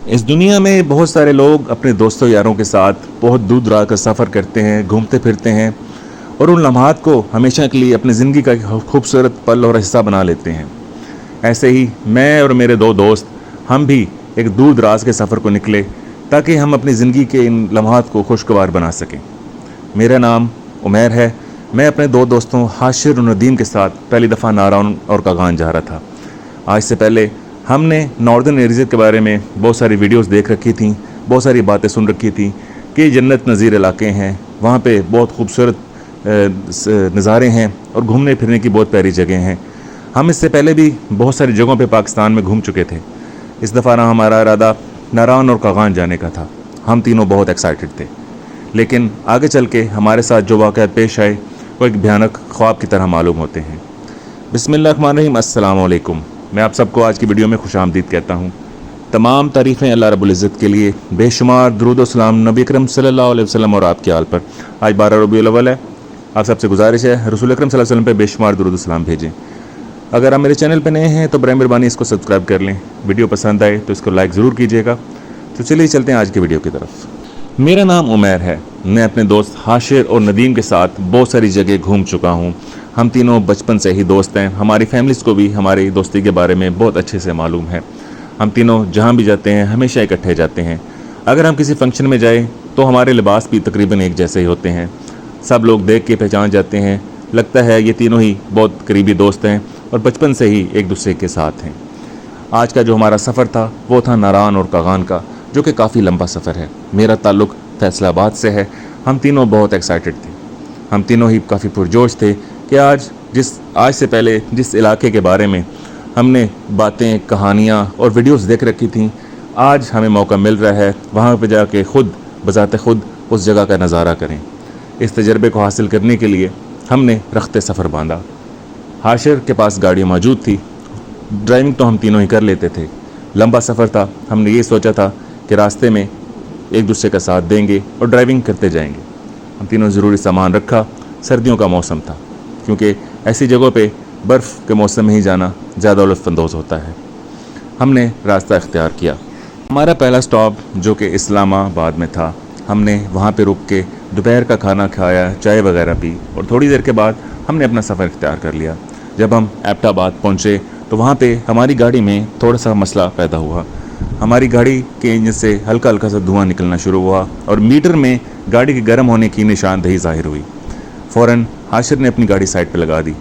اس دنیا میں بہت سارے لوگ اپنے دوستوں یاروں کے ساتھ بہت دور دراز کا سفر کرتے ہیں، گھومتے پھرتے ہیں اور ان لمحات کو ہمیشہ کے لیے اپنی زندگی کا ایک خوبصورت پل اور حصہ بنا لیتے ہیں۔ ایسے ہی میں اور میرے دو دوست ہم بھی ایک دور دراز کے سفر کو نکلے تاکہ ہم اپنی زندگی کے ان لمحات کو خوشگوار بنا سکیں۔ میرا نام عمیر ہے۔ میں اپنے دو دوستوں حاشر اور ندیم کے ساتھ پہلی دفعہ ناراون اور کاغان جا رہا تھا۔ آج سے پہلے ہم نے ناردرن ایریز کے بارے میں بہت ساری ویڈیوز دیکھ رکھی تھیں، بہت ساری باتیں سن رکھی تھیں کہ جنت نظیر علاقے ہیں، وہاں پہ بہت خوبصورت نظارے ہیں اور گھومنے پھرنے کی بہت پیاری جگہیں ہیں۔ ہم اس سے پہلے بھی بہت ساری جگہوں پہ پاکستان میں گھوم چکے تھے۔ اس دفعہ ہمارا ارادہ ناراون اور کاغان جانے کا تھا۔ ہم تینوں بہت ایکسائٹڈ تھے، لیکن آگے چل کے ہمارے ساتھ جو واقعات پیش آئے وہ ایک بھیانک خواب کی طرح معلوم ہوتے ہیں۔ بسم اللہ الرحمن الرحیم۔ السلام علیکم۔ میں آپ سب کو آج کی ویڈیو میں خوش آمدید کہتا ہوں۔ تمام تعریفیں اللہ رب العزت کے لیے، بے شمار درود و سلام نبی اکرم صلی اللہ علیہ وسلم اور آپ کے آل پر۔ آج 12 ربیع الاول ہے۔ آپ سب سے گزارش ہے رسول اکرم صلی اللہ علیہ وسلم پہ بے شمار درود و سلام بھیجیں۔ اگر آپ میرے چینل پہ نئے ہیں تو برائے مہربانی اس کو سبسکرائب کر لیں۔ ویڈیو پسند آئے تو اس کو لائک ضرور کیجیے گا۔ تو چلیے چلتے ہیں آج کی ویڈیو کی طرف۔ میرا نام عمیر ہے۔ میں اپنے دوست حاشر اور ندیم کے ساتھ بہت ساری جگہ گھوم چکا ہوں۔ ہم تینوں بچپن سے ہی دوست ہیں۔ ہماری فیملیز کو بھی ہماری دوستی کے بارے میں بہت اچھے سے معلوم ہے۔ ہم تینوں جہاں بھی جاتے ہیں ہمیشہ اکٹھے جاتے ہیں۔ اگر ہم کسی فنکشن میں جائیں تو ہمارے لباس بھی تقریباً ایک جیسے ہی ہوتے ہیں۔ سب لوگ دیکھ کے پہچان جاتے ہیں، لگتا ہے یہ تینوں ہی بہت قریبی دوست ہیں اور بچپن سے ہی ایک دوسرے کے ساتھ ہیں۔ آج کا جو ہمارا سفر تھا وہ تھا ناراون اور کاغان کا، جو کہ کافی لمبا سفر ہے۔ میرا تعلق فیصل آباد سے ہے۔ ہم تینوں بہت ایکسائٹڈ تھے۔ ہم تینوں ہی کافی پرجوش تھے کہ آج سے پہلے جس علاقے کے بارے میں ہم نے باتیں، کہانیاں اور ویڈیوز دیکھ رکھی تھیں، آج ہمیں موقع مل رہا ہے وہاں پہ جا کے بذات خود اس جگہ کا نظارہ کریں۔ اس تجربے کو حاصل کرنے کے لیے ہم نے رخت سفر باندھا۔ حاشر کے پاس گاڑی موجود تھی، ڈرائیونگ تو ہم تینوں ہی کر لیتے تھے۔ لمبا سفر تھا، ہم نے یہ سوچا تھا کہ راستے میں ایک دوسرے کا ساتھ دیں گے اور ڈرائیونگ کرتے جائیں گے۔ ہم تینوں ضروری سامان رکھا۔ سردیوں کا موسم تھا، کیونکہ ایسی جگہوں پہ برف کے موسم میں ہی جانا زیادہ لطف اندوز ہوتا ہے۔ ہم نے راستہ اختیار کیا۔ ہمارا پہلا سٹاپ جو کہ اسلام آباد میں تھا، ہم نے وہاں پہ رک کے دوپہر کا کھانا کھایا، چائے وغیرہ پی اور تھوڑی دیر کے بعد ہم نے اپنا سفر اختیار کر لیا۔ جب ہم ایبٹ آباد پہنچے تو وہاں پہ ہماری گاڑی میں تھوڑا سا مسئلہ پیدا ہوا۔ ہماری گاڑی کے انجن سے ہلکا ہلکا سا دھواں نکلنا شروع ہوا اور میٹر میں گاڑی کے گرم ہونے کی نشاندہی ظاہر ہوئی۔ فوراً حاشر نے اپنی گاڑی سائڈ پہ لگا دی۔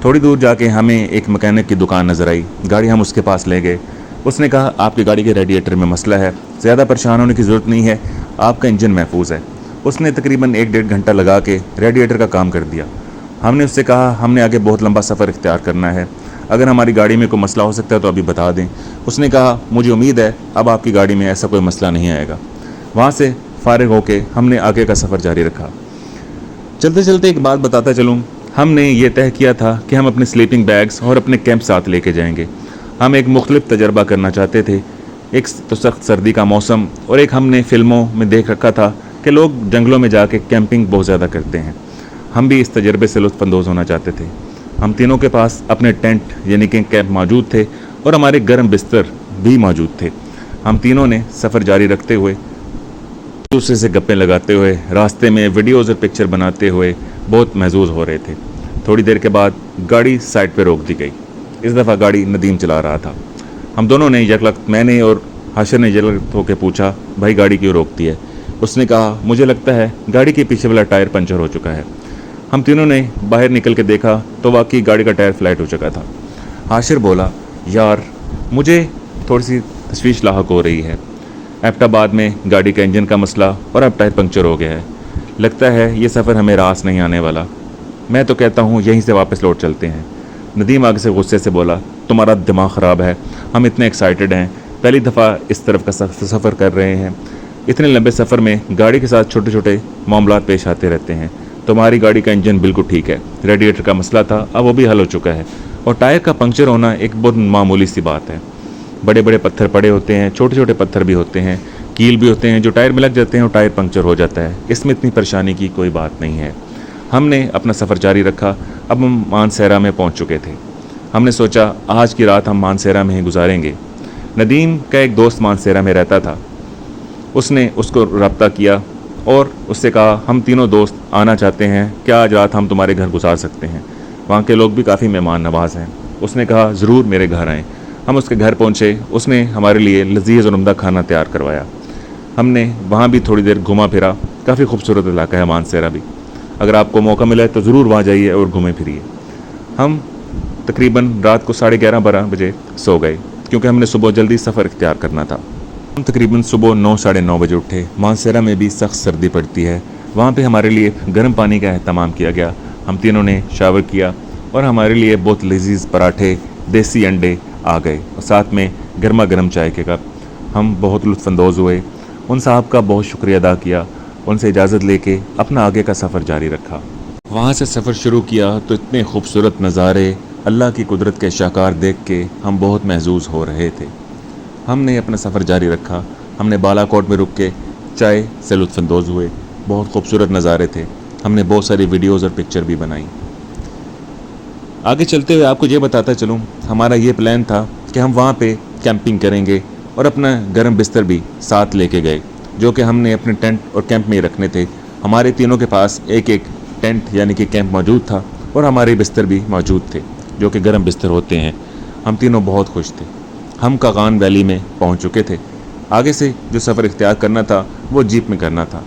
تھوڑی دور جا کے ہمیں ایک مکینک کی دکان نظر آئی۔ گاڑی ہم اس کے پاس لے گئے۔ اس نے کہا آپ کی گاڑی کے ریڈیٹر میں مسئلہ ہے، زیادہ پریشان ہونے کی ضرورت نہیں ہے، آپ کا انجن محفوظ ہے۔ اس نے تقریباً 1-1.5 گھنٹہ لگا کے ریڈیٹر کا کام کر دیا۔ ہم نے اس سے کہا ہم نے آگے بہت لمبا سفر اختیار کرنا ہے، اگر ہماری گاڑی میں کوئی مسئلہ ہو سکتا ہے تو ابھی بتا دیں۔ اس نے کہا مجھے امید ہے اب آپ کی گاڑی میں ایسا کوئی مسئلہ نہیں آئے گا۔ وہاں سے فارغ ہو کے ہم نے آگے کا سفر جاری رکھا۔ چلتے چلتے ایک بات بتاتا چلوں، ہم نے یہ طے کیا تھا کہ ہم اپنے سلیپنگ بیگز اور اپنے کیمپ ساتھ لے کے جائیں گے۔ ہم ایک مختلف تجربہ کرنا چاہتے تھے۔ ایک تو سخت سردی کا موسم اور ایک ہم نے فلموں میں دیکھ رکھا تھا کہ لوگ جنگلوں میں جا کے کیمپنگ بہت زیادہ کرتے ہیں۔ ہم بھی اس تجربے سے لطف اندوز ہونا چاہتے تھے۔ ہم تینوں کے پاس اپنے ٹینٹ یعنی کہ کیمپ موجود تھے اور ہمارے گرم بستر بھی موجود تھے۔ ہم تینوں نے سفر جاری رکھتے ہوئے دوسرے سے گپیں لگاتے ہوئے راستے میں ویڈیوز اور پکچر بناتے ہوئے بہت محظوظ ہو رہے تھے۔ تھوڑی دیر کے بعد گاڑی سائڈ پہ روک دی گئی۔ اس دفعہ گاڑی ندیم چلا رہا تھا۔ ہم دونوں نے یکلخت، میں نے اور حاشر نے یکلخت ہو کے پوچھا بھائی گاڑی کیوں روکتی ہے؟ اس نے کہا مجھے لگتا ہے گاڑی کے پیچھے والا ٹائر پنچر ہو چکا ہے۔ ہم تینوں نے باہر نکل کے دیکھا تو واقعی گاڑی کا ٹائر فلیٹ ہو چکا تھا۔ حاشر بولا یار مجھے تھوڑی سی تشویش لاحق ہو رہی ہے، ایبٹ آباد میں گاڑی کا انجن کا مسئلہ اور اب ٹائر پنکچر ہو گیا ہے، لگتا ہے یہ سفر ہمیں راس نہیں آنے والا۔ میں تو کہتا ہوں یہیں سے واپس لوٹ چلتے ہیں۔ ندیم آگے سے غصے سے بولا تمہارا دماغ خراب ہے، ہم اتنے ایکسائٹڈ ہیں، پہلی دفعہ اس طرف کا سفر کر رہے ہیں، اتنے لمبے سفر میں گاڑی کے ساتھ چھوٹے چھوٹے معاملات پیش آتے رہتے ہیں۔ تمہاری گاڑی کا انجن بالکل ٹھیک ہے، ریڈیٹر کا مسئلہ تھا اب وہ بھی حل ہو چکا ہے، اور ٹائر کا پنکچر ہونا ایک بہت معمولی سی بات ہے۔ بڑے بڑے پتھر پڑے ہوتے ہیں، چھوٹے چھوٹے پتھر بھی ہوتے ہیں، کیل بھی ہوتے ہیں جو ٹائر میں لگ جاتے ہیں اور ٹائر پنکچر ہو جاتا ہے، اس میں اتنی پریشانی کی کوئی بات نہیں ہے۔ ہم نے اپنا سفر جاری رکھا۔ اب ہم مانسہرہ میں پہنچ چکے تھے۔ ہم نے سوچا آج کی رات ہم مانسہرہ میں ہی گزاریں گے۔ ندیم کا ایک دوست مانسیرا میں رہتا تھا، اس نے اس کو رابطہ کیا اور اس سے کہا ہم تینوں دوست آنا چاہتے ہیں، کیا آج رات ہم تمہارے گھر گزار سکتے ہیں؟ وہاں کے لوگ بھی کافی مہمان نواز ہیں۔ اس نے کہا ضرور میرے گھر آئیں۔ ہم اس کے گھر پہنچے، اس نے ہمارے لیے لذیذ اور عمدہ کھانا تیار کروایا۔ ہم نے وہاں بھی تھوڑی دیر گھما پھرا، کافی خوبصورت علاقہ ہے مانسیرا بھی، اگر آپ کو موقع ملے تو ضرور وہاں جائیے اور گھومے پھریے۔ ہم تقریباً رات کو 11:30 بجے سو گئے کیونکہ ہم نے صبح جلدی سفر اختیار کرنا تھا۔ ہم تقریباً صبح 9:30 بجے اٹھے۔ مانسیرا میں بھی سخت سردی پڑتی ہے، وہاں پہ ہمارے لیے گرم پانی کا اہتمام کیا گیا۔ ہم تینوں نے شاور کیا اور ہمارے لیے بہت لذیذ پراٹھے، دیسی انڈے آ گئے اور ساتھ میں گرما گرم چائے کے کپ۔ ہم بہت لطف اندوز ہوئے، ان صاحب کا بہت شکریہ ادا کیا، ان سے اجازت لے کے اپنا آگے کا سفر جاری رکھا۔ وہاں سے سفر شروع کیا تو اتنے خوبصورت نظارے، اللہ کی قدرت کے شاہکار دیکھ کے ہم بہت محظوظ ہو رہے تھے۔ ہم نے اپنا سفر جاری رکھا۔ ہم نے بالا کوٹ میں رک کے چائے سے لطف اندوز ہوئے، بہت خوبصورت نظارے تھے۔ ہم نے بہت ساری ویڈیوز اور پکچر بھی بنائی۔ آگے چلتے ہوئے آپ کو یہ بتاتا چلوں، ہمارا یہ پلان تھا کہ ہم وہاں پہ کیمپنگ کریں گے اور اپنا گرم بستر بھی ساتھ لے کے گئے، جو کہ ہم نے اپنے ٹینٹ اور کیمپ میں ہی رکھنے تھے۔ ہمارے تینوں کے پاس ایک ایک ٹینٹ یعنی کہ کیمپ موجود تھا اور ہمارے بستر بھی موجود تھے جو کہ گرم بستر ہوتے ہیں۔ ہم تینوں بہت خوش تھے۔ ہم کاغان ویلی میں پہنچ چکے تھے۔ آگے سے جو سفر اختیار کرنا تھا وہ جیپ میں کرنا تھا۔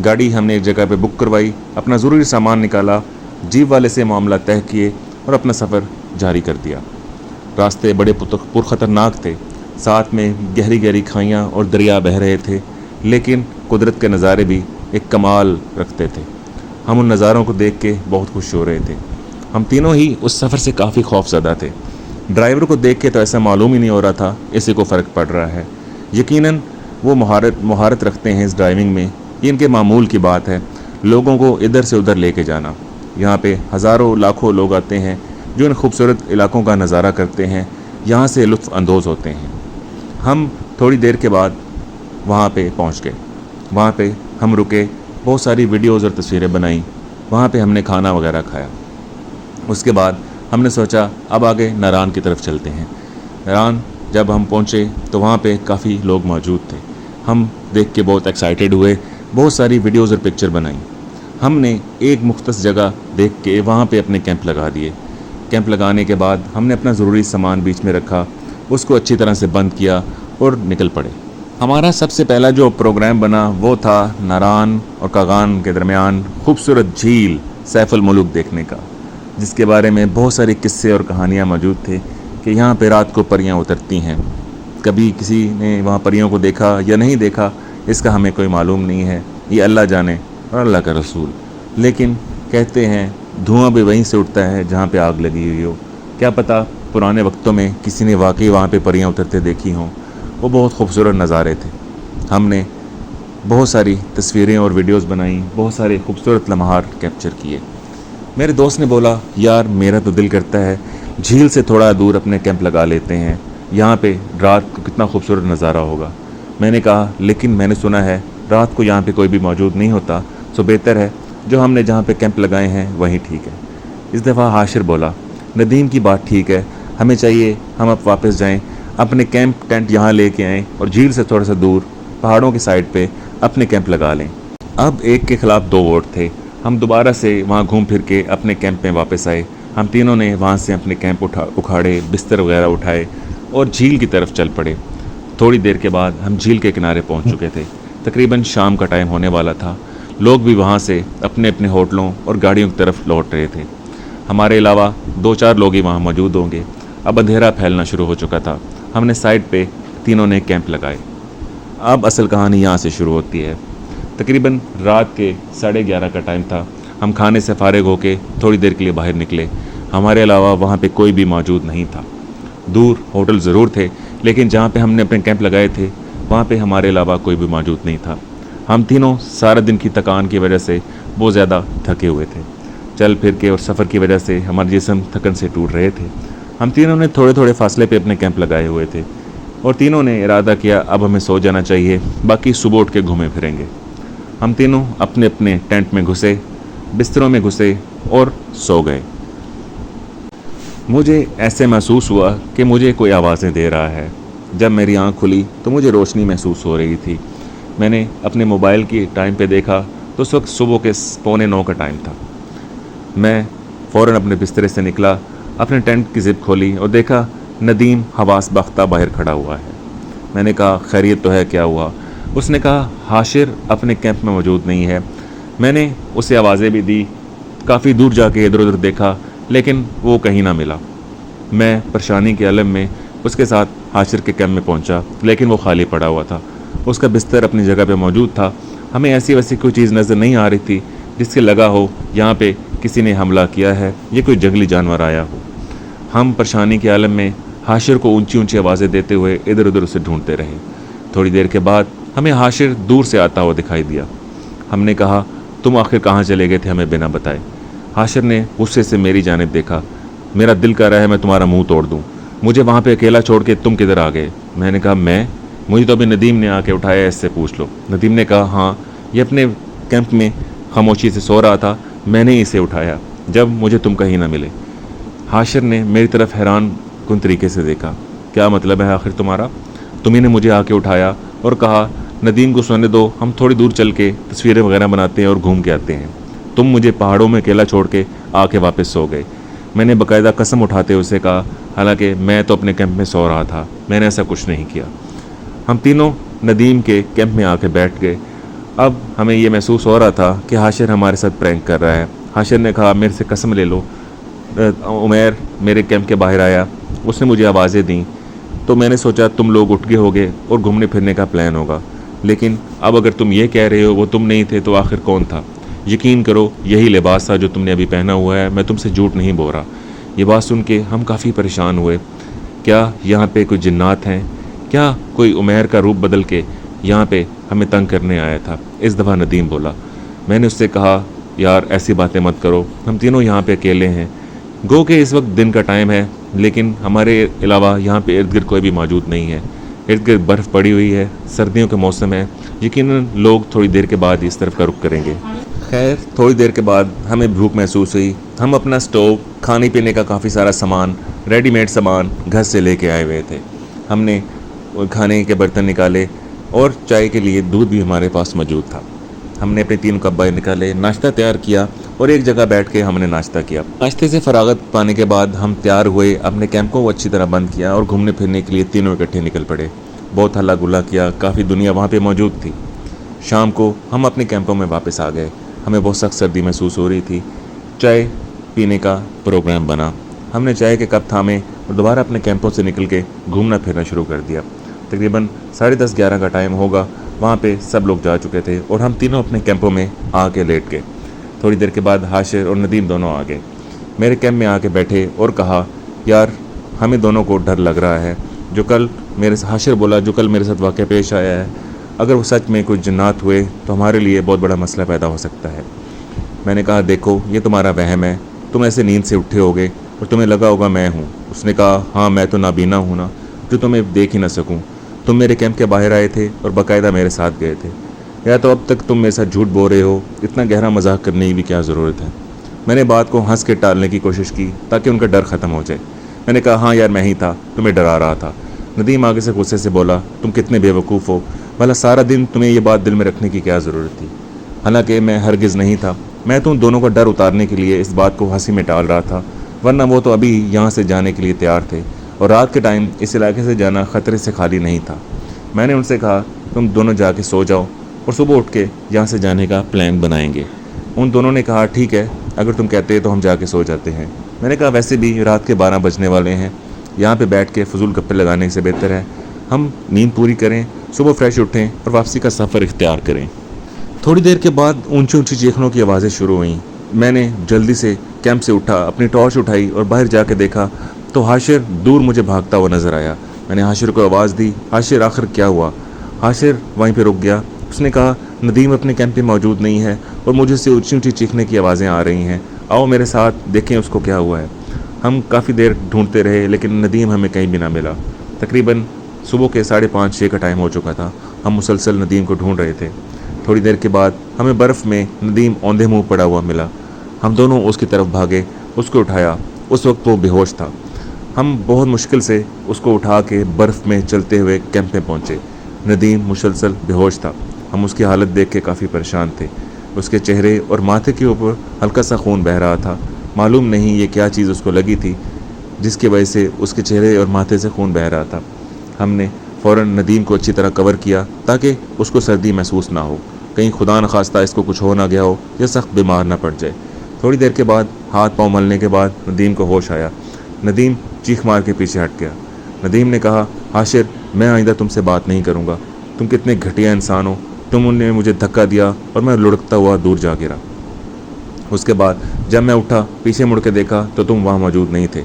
گاڑی ہم نے ایک جگہ پہ بک کروائی، اپنا ضروری سامان نکالا، جیپ والے سے معاملہ طے کیے اور اپنا سفر جاری کر دیا۔ راستے بڑے پرخطرناک تھے، ساتھ میں گہری گہری کھائیاں اور دریا بہہ رہے تھے، لیکن قدرت کے نظارے بھی ایک کمال رکھتے تھے۔ ہم ان نظاروں کو دیکھ کے بہت خوش ہو رہے تھے۔ ہم تینوں ہی اس سفر سے کافی خوف زدہ تھے۔ ڈرائیور کو دیکھ کے تو ایسا معلوم ہی نہیں ہو رہا تھا اسی کو فرق پڑ رہا ہے۔ یقیناً وہ مہارت رکھتے ہیں اس ڈرائیونگ میں، یہ ان کے معمول کی بات ہے، لوگوں کو ادھر سے ادھر لے کے جانا۔ یہاں پہ ہزاروں لاکھوں لوگ آتے ہیں جو ان خوبصورت علاقوں کا نظارہ کرتے ہیں، یہاں سے لطف اندوز ہوتے ہیں۔ ہم تھوڑی دیر کے بعد وہاں پہ پہنچ گئے۔ وہاں پہ ہم رکے، بہت ساری ویڈیوز اور تصویریں بنائیں۔ وہاں پہ ہم نے کھانا وغیرہ کھایا۔ اس کے بعد ہم نے سوچا اب آگے ناران کی طرف چلتے ہیں۔ ناران جب ہم پہنچے تو وہاں پہ کافی لوگ موجود تھے۔ ہم دیکھ کے بہت ایکسائٹیڈ ہوئے، بہت ساری ویڈیوز اور پکچر بنائیں۔ ہم نے ایک مختص جگہ دیکھ کے وہاں پہ اپنے کیمپ لگا دیے۔ کیمپ لگانے کے بعد ہم نے اپنا ضروری سامان بیچ میں رکھا، اس کو اچھی طرح سے بند کیا اور نکل پڑے۔ ہمارا سب سے پہلا جو پروگرام بنا وہ تھا ناران اور کاغان کے درمیان خوبصورت جھیل سیف الملوک دیکھنے کا، جس کے بارے میں بہت سارے قصے اور کہانیاں موجود تھے کہ یہاں پہ رات کو پریاں اترتی ہیں۔ کبھی کسی نے وہاں پریوں کو دیکھا یا نہیں دیکھا اس کا ہمیں کوئی معلوم نہیں ہے، یہ اللہ جانے اور اللہ کا رسول۔ لیکن کہتے ہیں دھواں بھی وہیں سے اٹھتا ہے جہاں پہ آگ لگی ہوئی ہو۔ کیا پتہ پرانے وقتوں میں کسی نے واقعی وہاں پہ پریاں اترتے دیکھی ہوں۔ وہ بہت خوبصورت نظارے تھے۔ ہم نے بہت ساری تصویریں اور ویڈیوز بنائیں، بہت سارے خوبصورت لمحات کیپچر کیے۔ میرے دوست نے بولا یار میرا تو دل کرتا ہے جھیل سے تھوڑا دور اپنے کیمپ لگا لیتے ہیں، یہاں پہ رات کو کتنا خوبصورت نظارہ ہوگا۔ میں نے کہا لیکن میں نے سنا ہے رات کو یہاں پہ کوئی بھی موجود نہیں ہوتا، سو بہتر ہے جو ہم نے جہاں پہ کیمپ لگائے ہیں وہیں ٹھیک ہے۔ اس دفعہ حاشر بولا ندیم کی بات ٹھیک ہے، ہمیں چاہیے ہم اب واپس جائیں، اپنے کیمپ ٹینٹ یہاں لے کے آئیں اور جھیل سے تھوڑا سا دور پہاڑوں کی سائڈ پہ اپنے کیمپ لگا لیں۔ اب ایک کے خلاف 2 ووٹ تھے۔ ہم دوبارہ سے وہاں گھوم پھر کے اپنے کیمپ میں واپس آئے۔ ہم تینوں نے وہاں سے اپنے کیمپ اکھاڑے، بستر وغیرہ اٹھائے اور جھیل کی طرف چل پڑے۔ تھوڑی دیر کے بعد ہم جھیل کے کنارے پہنچ چکے تھے۔ تقریباً شام کا ٹائم ہونے والا تھا۔ لوگ بھی وہاں سے اپنے اپنے ہوٹلوں اور گاڑیوں کی طرف لوٹ رہے تھے۔ ہمارے علاوہ 2-4 لوگ ہی وہاں موجود ہوں گے۔ اب اندھیرا پھیلنا شروع ہو چکا تھا۔ ہم نے سائڈ پہ تینوں نے کیمپ لگائے۔ اب اصل کہانی یہاں سے شروع ہوتی ہے۔ تقریباً رات کے 11:30 کا ٹائم تھا۔ ہم کھانے سے فارغ ہو کے تھوڑی دیر کے لیے باہر نکلے۔ ہمارے علاوہ وہاں پہ کوئی بھی موجود نہیں تھا۔ دور ہوٹل ضرور تھے لیکن جہاں پہ ہم نے اپنے کیمپ لگائے تھے وہاں پہ ہمارے علاوہ کوئی بھی موجود نہیں تھا۔ ہم تینوں سارا دن کی تکان کی وجہ سے بہت زیادہ تھکے ہوئے تھے۔ چل پھر کے اور سفر کی وجہ سے ہمارے جسم تھکن سے ٹوٹ رہے تھے۔ ہم تینوں نے تھوڑے تھوڑے فاصلے پہ اپنے کیمپ لگائے ہوئے تھے اور تینوں نے ارادہ کیا اب ہمیں سو جانا چاہیے، باقی صبح اٹھ کے گھومے پھریں گے۔ ہم تینوں اپنے اپنے ٹینٹ میں گھسے، بستروں میں گھسے اور سو گئے۔ مجھے ایسے محسوس ہوا کہ مجھے کوئی آوازیں دے رہا ہے۔ جب میری آنکھ کھلی تو مجھے روشنی محسوس ہو رہی تھی۔ میں نے اپنے موبائل کی ٹائم پہ دیکھا تو اس وقت صبح کے 8:45 کا ٹائم تھا۔ میں فوراً اپنے بسترے سے نکلا، اپنے ٹینٹ کی زپ کھولی اور دیکھا ندیم حواس باختہ باہر کھڑا ہوا ہے۔ میں نے کہا خیریت تو ہے، کیا ہوا؟ اس نے کہا حاشر اپنے کیمپ میں موجود نہیں ہے۔ میں نے اسے آوازیں بھی دی، کافی دور جا کے ادھر ادھر دیکھا لیکن وہ کہیں نہ ملا۔ میں پریشانی کے عالم میں اس کے ساتھ حاشر کے کیمپ میں پہنچا لیکن وہ خالی پڑا ہوا تھا۔ اس کا بستر اپنی جگہ پہ موجود تھا۔ ہمیں ایسی ویسی کوئی چیز نظر نہیں آ رہی تھی جس سے لگا ہو یہاں پہ کسی نے حملہ کیا ہے، یہ کوئی جنگلی جانور آیا ہو۔ ہم پریشانی کے عالم میں حاشر کو اونچی اونچی آوازیں دیتے ہوئے ادھر ادھر اسے ڈھونڈتے رہے۔ تھوڑی دیر کے بعد ہمیں حاشر دور سے آتا ہوا دکھائی دیا۔ ہم نے کہا تم آخر کہاں چلے گئے تھے ہمیں بنا بتائے؟ حاشر نے غصے سے میری جانب دیکھا۔ میرا دل کر رہا ہے میں تمہارا منہ توڑ دوں، مجھے وہاں پہ اکیلا چھوڑ کے تم کدھر آ گئے؟ میں نے کہا مجھے تو ابھی ندیم نے آ کے اٹھایا ہے، اس سے پوچھ لو۔ ندیم نے کہا ہاں، یہ اپنے کیمپ میں خاموشی سے سو رہا تھا، میں نے اسے اٹھایا جب مجھے تم کہیں نہ ملے۔ حاشر نے میری طرف حیران کن طریقے سے دیکھا۔ کیا مطلب ہے آخر تمہارا؟ تمہیں نے مجھے آ کے اٹھایا اور کہا ندیم کو سونے دو، ہم تھوڑی دور چل کے تصویریں وغیرہ بناتے ہیں اور گھوم کے آتے ہیں۔ تم مجھے پہاڑوں میں اکیلا چھوڑ کے آ کے واپس سو گئے۔ میں نے باقاعدہ قسم اٹھاتے اسے کہا حالانکہ میں تو اپنے کیمپ میں سو رہا تھا، میں نے ایسا کچھ نہیں کیا۔ ہم تینوں ندیم کے کیمپ میں آ کے بیٹھ گئے۔ اب ہمیں یہ محسوس ہو رہا تھا کہ حاشر ہمارے ساتھ پرینک کر رہا ہے۔ حاشر نے کہا میرے سے قسم لے لو، عمیر میرے کیمپ کے باہر آیا، اس نے مجھے آوازیں دیں تو میں نے سوچا تم لوگ اٹھ گئے ہوگے اور گھومنے پھرنے کا پلان ہوگا، لیکن اب اگر تم یہ کہہ رہے ہو وہ تم نہیں تھے تو آخر کون تھا؟ یقین کرو یہی لباس تھا جو تم نے ابھی پہنا ہوا ہے، میں تم سے جھوٹ نہیں بول رہا۔ یہ بات سن کے ہم کافی پریشان ہوئے۔ کیا یہاں پہ کوئی جنات ہیں؟ کیا کوئی عمیر کا روپ بدل کے یہاں پہ ہمیں تنگ کرنے آیا تھا؟ اس دفعہ ندیم بولا۔ میں نے اس سے کہا یار ایسی باتیں مت کرو، ہم تینوں یہاں پہ اکیلے ہیں، گو کہ اس وقت دن کا ٹائم ہے لیکن ہمارے علاوہ یہاں پہ ارد گرد کوئی بھی موجود نہیں ہے، ارد گرد برف پڑی ہوئی ہے، سردیوں کا موسم ہے، یقیناً لوگ تھوڑی دیر کے بعد اس طرف کا رخ کریں گے۔ خیر تھوڑی دیر کے بعد ہمیں بھوک محسوس ہوئی۔ ہم اپنا سٹوو، کھانے پینے کا کافی سارا سامان، ریڈی میڈ سامان گھر سے لے کے آئے ہوئے تھے۔ ہم نے کھانے کے برتن نکالے اور چائے کے لیے دودھ بھی ہمارے پاس موجود تھا۔ ہم نے اپنے 3 کپ نکالے، ناشتہ تیار کیا اور ایک جگہ بیٹھ کے ہم نے ناشتہ کیا۔ ناشتے سے فراغت پانے کے بعد ہم تیار ہوئے، اپنے کیمپ کو اچھی طرح بند کیا اور گھومنے پھرنے کے لیے تینوں اکٹھے نکل پڑے۔ بہت ہلا گلا کیا، کافی دنیا وہاں پہ موجود تھی۔ شام کو ہم اپنے کیمپوں میں واپس آ گئے۔ ہمیں بہت سخت سردی محسوس ہو رہی تھی۔ چائے پینے کا پروگرام بنا۔ ہم نے چائے کے کپ تھامے اور دوبارہ اپنے کیمپوں سے نکل کے گھومنا پھرنا شروع کر دیا۔ تقریباً 10:30-11 کا ٹائم ہوگا، وہاں پہ سب لوگ جا چکے تھے اور ہم تینوں اپنے کیمپوں میں آ کے لیٹ گئے۔ تھوڑی دیر کے بعد حاشر اور ندیم دونوں آ گئے، میرے کیمپ میں آ کے بیٹھے اور کہا یار ہمیں دونوں کو ڈر لگ رہا ہے، حاشر بولا جو کل میرے ساتھ واقعہ پیش آیا ہے، اگر وہ سچ میں کوئی جنات ہوئے تو ہمارے لیے بہت بڑا مسئلہ پیدا ہو سکتا ہے۔ میں نے کہا دیکھو یہ تمہارا وہم ہے، تم ایسے نیند سے اٹھے ہوگے اور تمہیں لگا ہوگا میں ہوں۔ اس نے کہا ہاں میں تو نابینا ہوں نا، جو تمہیں دیکھ ہی نہ سکوں۔ تم میرے کیمپ کے باہر آئے تھے اور باقاعدہ میرے ساتھ گئے تھے، یا تو اب تک تم میرے ساتھ جھوٹ بول رہے ہو، اتنا گہرا مذاق کرنے کی بھی کیا ضرورت ہے؟ میں نے بات کو ہنس کے ٹالنے کی کوشش کی تاکہ ان کا ڈر ختم ہو جائے۔ میں نے کہا ہاں یار میں ہی تھا، تمہیں ڈرا رہا تھا۔ ندیم آگے سے غصے سے بولا تم کتنے بے وقوف ہو، بھلا سارا دن تمہیں یہ بات دل میں رکھنے کی کیا ضرورت تھی؟ حالانکہ میں ہرگز نہیں تھا، میں تم دونوں کا ڈر اتارنے کے لیے اس بات کو ہنسی میں ٹال رہا تھا، ورنہ وہ تو ابھی یہاں سے جانے کے لیے تیار تھے اور رات کے ٹائم اس علاقے سے جانا خطرے سے خالی نہیں تھا۔ میں نے ان سے کہا تم دونوں جا کے سو جاؤ اور صبح اٹھ کے یہاں سے جانے کا پلان بنائیں گے۔ ان دونوں نے کہا ٹھیک ہے، اگر تم کہتے تو ہم جا کے سو جاتے ہیں۔ میں نے کہا ویسے بھی رات کے 12 بجنے والے ہیں، یہاں پہ بیٹھ کے فضول گپے لگانے سے بہتر ہے ہم نیند پوری کریں، صبح فریش اٹھیں اور واپسی کا سفر اختیار کریں۔ تھوڑی دیر کے بعد اونچی اونچی چیخنوں کی آوازیں شروع ہوئیں۔ میں نے جلدی سے کیمپ سے اٹھا، اپنی ٹارچ اٹھائی اور باہر جا کے دیکھا تو حاشر دور مجھے بھاگتا ہوا نظر آیا۔ میں نے حاشر کو آواز دی، حاشر آخر کیا ہوا؟ حاشر وہیں پہ رک گیا۔ اس نے کہا ندیم اپنے کیمپ میں موجود نہیں ہے اور مجھے سے اونچی اونچی چیخنے کی آوازیں آ رہی ہیں، آؤ میرے ساتھ دیکھیں اس کو کیا ہوا ہے۔ ہم کافی دیر ڈھونڈتے رہے لیکن ندیم ہمیں کہیں بھی نہ ملا۔ تقریباً صبح کے 5:30-6 کا ٹائم ہو چکا تھا، ہم مسلسل ندیم کو ڈھونڈ رہے تھے۔ تھوڑی دیر کے بعد ہمیں برف میں ندیم اوندھے منہ پڑا ہوا ملا۔ ہم دونوں اس کی طرف بھاگے، اس کو اٹھایا، اس وقت وہ بے ہوش تھا۔ ہم بہت مشکل سے اس کو اٹھا کے برف میں چلتے ہوئے کیمپ میں پہنچے۔ ندیم مسلسل بے ہوش تھا۔ ہم اس کی حالت دیکھ کے کافی پریشان تھے۔ اس کے چہرے اور ماتھے کے اوپر ہلکا سا خون بہہ رہا تھا۔ معلوم نہیں یہ کیا چیز اس کو لگی تھی جس کی وجہ سے اس کے چہرے اور ماتھے سے خون بہہ رہا تھا۔ ہم نے فوراً ندیم کو اچھی طرح کور کیا تاکہ اس کو سردی محسوس نہ ہو، کہیں خدا نخواستہ اس کو کچھ ہو نہ گیا ہو یا سخت بیمار نہ پڑ جائے۔ تھوڑی دیر کے بعد ہاتھ پاؤں ملنے کے بعد ندیم کو ہوش آیا۔ ندیم چیخ مار کے پیچھے ہٹ گیا۔ ندیم نے کہا، حاشر میں آئندہ تم سے بات نہیں کروں گا، تم کتنے گھٹیا انسان ہو، تم نے مجھے دھکا دیا اور میں لڑکتا ہوا دور جا گرا۔ اس کے بعد جب میں اٹھا پیچھے مڑ کے دیکھا تو تم وہاں موجود نہیں تھے۔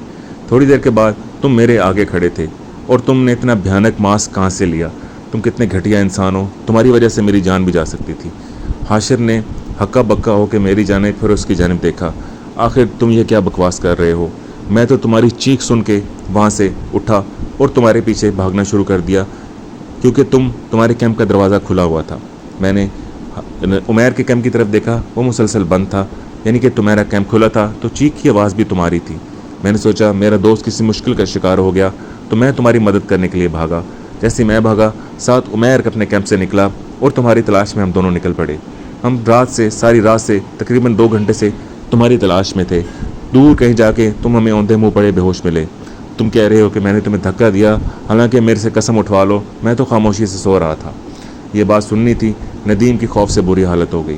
تھوڑی دیر کے بعد تم میرے آگے کھڑے تھے اور تم نے اتنا بھیانک ماسک کہاں سے لیا؟ تم کتنے گھٹیا انسان ہو، تمہاری وجہ سے میری جان بھی جا سکتی تھی۔ حاشر نے ہکا بکا ہو کے میری جانب پھر اس کی جانب دیکھا۔ آخر تم یہ کیا بکواس کر رہے ہو؟ میں تو تمہاری چیخ سن کے وہاں سے اٹھا اور تمہارے پیچھے بھاگنا شروع کر دیا کیونکہ تمہارے کیمپ کا دروازہ کھلا ہوا تھا۔ میں نے عمیر کے کیمپ کی طرف دیکھا، وہ مسلسل بند تھا، یعنی کہ تمہارا کیمپ کھلا تھا تو چیخ کی آواز بھی تمہاری تھی۔ میں نے سوچا میرا دوست کسی مشکل کا شکار ہو گیا تو میں تمہاری مدد کرنے کے لیے بھاگا۔ جیسے میں بھاگا ساتھ عمیر اپنے کیمپ سے نکلا اور تمہاری تلاش میں ہم دونوں نکل پڑے۔ ہم ساری رات سے تقریباً 2 گھنٹے سے تمہاری تلاش میں تھے۔ دور کہیں جا کے تم ہمیں اوندھے منہ پڑے بے ہوش ملے۔ تم کہہ رہے ہو کہ میں نے تمہیں دھکا دیا، حالانکہ میرے سے قسم اٹھوا لو میں تو خاموشی سے سو رہا تھا۔ یہ بات سننی تھی۔ ندیم کی خوف سے بری حالت ہو گئی،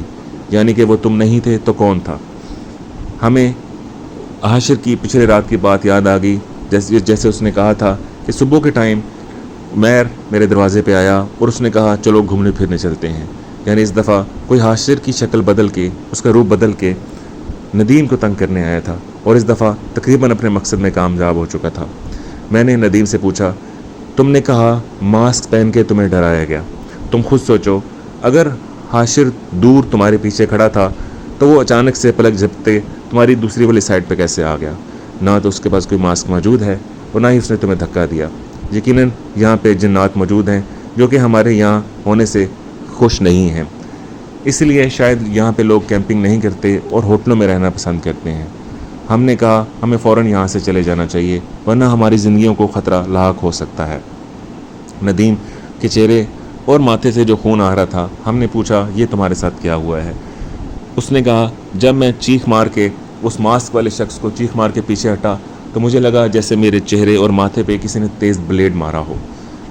یعنی کہ وہ تم نہیں تھے تو کون تھا؟ ہمیں حاشر کی پچھلے رات کی بات یاد آ گئی، جیسے اس نے کہا تھا کہ صبح کے ٹائم عمیر میرے دروازے پہ آیا اور اس نے کہا چلو گھومنے پھرنے چلتے ہیں۔ یعنی اس دفعہ کوئی حاشر کی شکل بدل کے، اس کا روپ بدل کے ندیم کو تنگ کرنے آیا تھا اور اس دفعہ تقریباً اپنے مقصد میں کامیاب ہو چکا تھا۔ میں نے ندیم سے پوچھا، تم نے کہا ماسک پہن کے تمہیں ڈرایا گیا، تم خود سوچو اگر حاشر دور تمہارے پیچھے کھڑا تھا تو وہ اچانک سے پلک جھپتے تمہاری دوسری والی سائڈ پہ کیسے آ گیا؟ نہ تو اس کے پاس کوئی ماسک موجود ہے اور نہ ہی اس نے تمہیں دھکا دیا۔ یقیناً یہاں پہ جنات موجود ہیں جو کہ ہمارے یہاں ہونے سے خوش نہیں ہیں، اس لیے شاید یہاں پہ لوگ کیمپنگ نہیں کرتے اور ہوٹلوں میں رہنا پسند کرتے ہیں۔ ہم نے کہا ہمیں فوراً یہاں سے چلے جانا چاہیے ورنہ ہماری زندگیوں کو خطرہ لاحق ہو سکتا ہے۔ ندیم کے چہرے اور ماتھے سے جو خون آ رہا تھا، ہم نے پوچھا یہ تمہارے ساتھ کیا ہوا ہے؟ اس نے کہا جب میں چیخ مار کے اس ماسک والے شخص کو چیخ مار کے پیچھے ہٹا تو مجھے لگا جیسے میرے چہرے اور ماتھے پہ کسی نے تیز بلیڈ مارا ہو،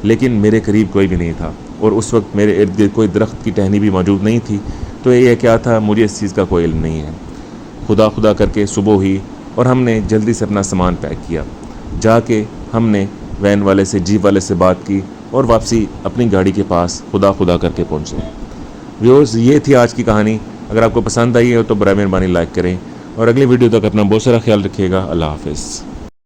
لیکن میرے قریب کوئی بھی نہیں تھا اور اس وقت میرے ارد گرد کوئی درخت کی ٹہنی بھی موجود نہیں تھی، تو یہ کیا تھا مجھے اس چیز کا کوئی علم نہیں ہے۔ خدا کر کے صبح ہوئی اور ہم نے جلدی سے اپنا سامان پیک کیا۔ جا کے ہم نے وین والے سے جیپ والے سے بات کی اور واپسی اپنی گاڑی کے پاس خدا کر کے پہنچے۔ ویورز، یہ تھی آج کی کہانی۔ اگر آپ کو پسند آئی ہے تو برائے مہربانی لائک کریں اور اگلی ویڈیو تک اپنا بہت سارا خیال رکھیے گا۔ اللہ حافظ۔